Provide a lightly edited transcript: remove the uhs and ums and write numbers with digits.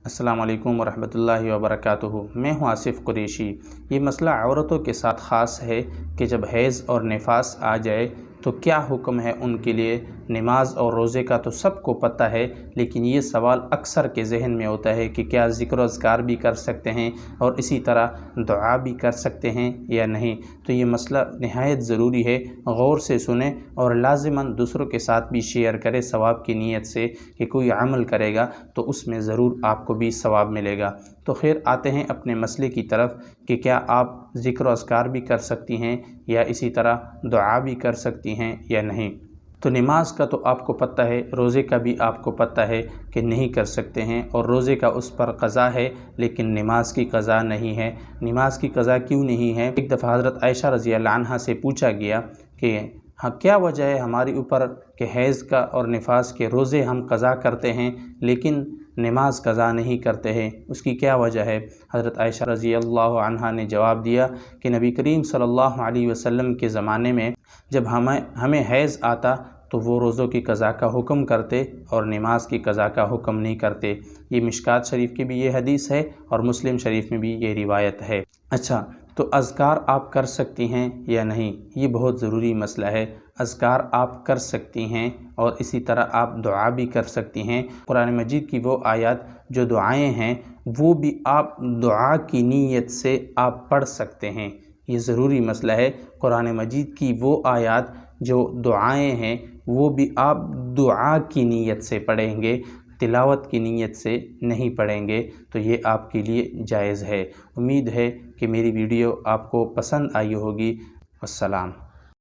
अस्सलाम वालेकुम वरहमतुल्लाहि वबरकातुहू। मैं हूँ आसिफ़ कुरैशी। ये मसला औरतों के साथ ख़ास है कि जब हैज़ और निफास आ जाए तो क्या हुक्म है उनके लिए। नमाज और रोज़े का तो सबको पता है, लेकिन ये सवाल अक्सर के ज़हन में होता है कि क्या ज़िक्र अज़कार भी कर सकते हैं और इसी तरह दुआ भी कर सकते हैं या नहीं। तो ये मसला नहायत ज़रूरी है, गौर से सुने और लाज़िमन दूसरों के साथ भी शेयर करें सवाब की नीयत से कि कोई अमल करेगा तो उसमें ज़रूर आपको भी सवाब मिलेगा। तो खैर आते हैं अपने मसले की तरफ कि क्या आप ज़िक्र अज़कार भी कर सकती हैं या इसी तरह दुआ भी कर सकती हैं या नहीं। तो नमाज का तो आपको पता है, रोज़े का भी आपको पता है कि नहीं कर सकते हैं, और रोज़े का उस पर क़ज़ा है लेकिन नमाज की क़ज़ा नहीं है। नमाज की क़ज़ा क्यों नहीं है? एक दफ़ा हज़रत आयशा रज़ी अल्लाह अन्हा से पूछा गया कि हाँ क्या वजह है हमारे ऊपर कि हैज़ का और निफास के रोज़े हम क़ज़ा करते हैं लेकिन नमाज क़ज़ा नहीं करते हैं, उसकी क्या वजह है? हज़रत आयशा रज़ी अल्लाह अन्हा ने जवाब दिया कि नबी करीम सल्लल्लाहु अलैहि वसल्लम के ज़माने में जब हमें हैज़ आता तो वो रोज़ों की क़ज़ा का हुक्म करते और नमाज की क़ज़ा का हुक्म नहीं करते। ये मिशकात शरीफ की भी ये हदीस है और मुस्लिम शरीफ में भी ये रिवायत है। अच्छा, तो अज़कार आप कर सकती हैं या नहीं, ये बहुत ज़रूरी मसला है। अज़कार आप कर सकती हैं और इसी तरह आप दुआ भी कर सकती हैं। कुरान मजीद की वो आयत जो दुआएं हैं वो भी आप दुआ की नीयत से आप पढ़ सकते हैं। ये ज़रूरी मसला है। कुरान मजीद की वो आयत जो दुआएं हैं वो भी आप दुआ की नीयत से पढ़ेंगे, तिलावत की नीयत से नहीं पढ़ेंगे, तो ये आपके लिए जायज़ है। उम्मीद है कि मेरी वीडियो आपको पसंद आई होगी। अस्सलाम।